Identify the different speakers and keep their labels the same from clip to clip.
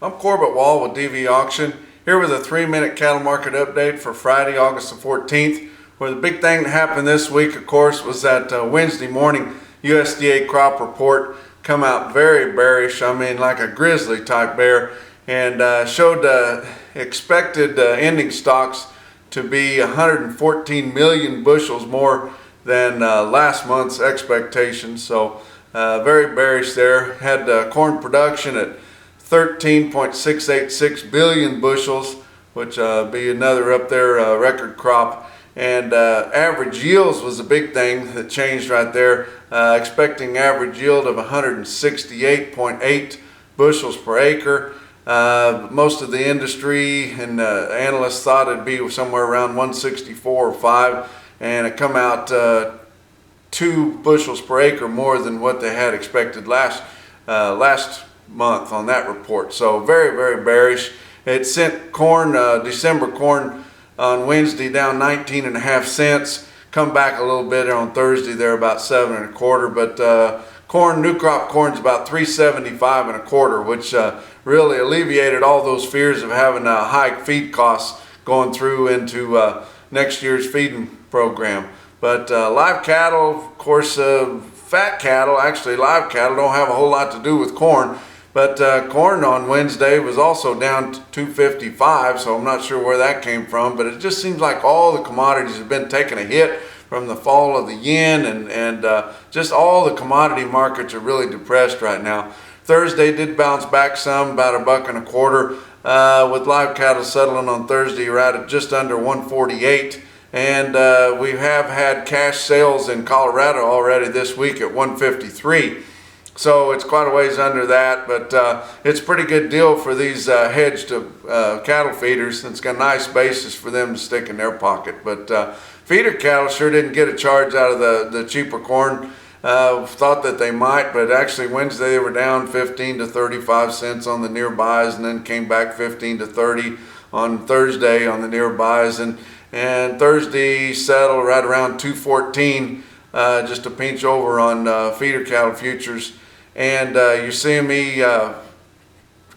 Speaker 1: I'm Corbett Wall with DV Auction, here with a 3-minute cattle market update for Friday, August the 14th, where the big thing that happened this week, of course, was that Wednesday morning USDA crop report come out very bearish, like a grizzly type bear, and showed expected ending stocks to be 114 million bushels more than last month's expectations. So very bearish there. Had corn production at 13.686 billion bushels, which be another up there record crop. And average yields was a big thing that changed right there. Expecting average yield of 168.8 bushels per acre. Most of the industry and analysts thought it'd be somewhere around 164 or 5, and it come out 2 bushels per acre more than what they had expected last month on that report. So very, very bearish. It sent corn, December corn on Wednesday down 19.5 cents. Come back a little bit on Thursday there, about 7 1/4. But corn, new crop corn's about 375 1/4, which really alleviated all those fears of having high feed costs going through into next year's feeding program. But live cattle, of course, fat cattle, actually live cattle, don't have a whole lot to do with corn. But corn on Wednesday was also down to 255, so I'm not sure where that came from. But it just seems like all the commodities have been taking a hit from the fall of the yen, and just all the commodity markets are really depressed right now. Thursday did bounce back some, about $1 1/4, with live cattle settling on Thursday right at just under 148. And we have had cash sales in Colorado already this week at 153. So it's quite a ways under that, but it's a pretty good deal for these hedged cattle feeders. It's got a nice basis for them to stick in their pocket. But feeder cattle sure didn't get a charge out of the cheaper corn. Thought that they might, but actually Wednesday they were down 15 to 35 cents on the nearbys, and then came back 15 to 30 on Thursday on the nearbys, and Thursday settled right around 214, just a pinch over on feeder cattle futures. And you see me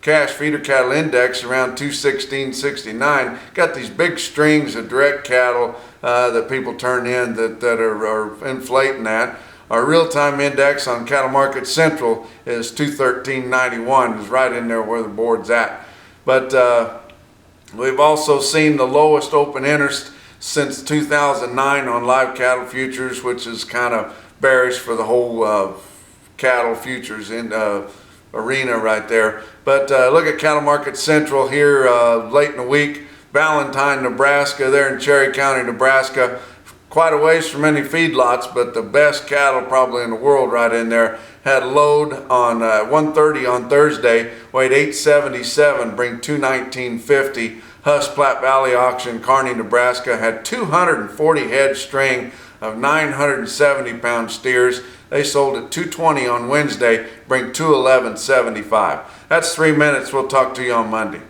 Speaker 1: cash feeder cattle index around 216.69. Got these big strings of direct cattle that people turn in that are inflating that. Our real-time index on Cattle Market Central is 213.91, is right in there where the board's at. But we've also seen the lowest open interest since 2009 on live cattle futures, which is kind of bearish for the whole cattle futures in arena right there. But look at Cattle Market Central here late in the week. Valentine, Nebraska, there in Cherry County, Nebraska. Quite a ways from any feedlots, but the best cattle probably in the world right in there. Had a load on 1:30 on Thursday, weighed 877, bring 219.50. Huss Platte Valley Auction, Kearney, Nebraska, had 240 head string of 970-pound steers. They sold at 220 on Wednesday, bring 211.75. That's 3 minutes. We'll talk to you on Monday.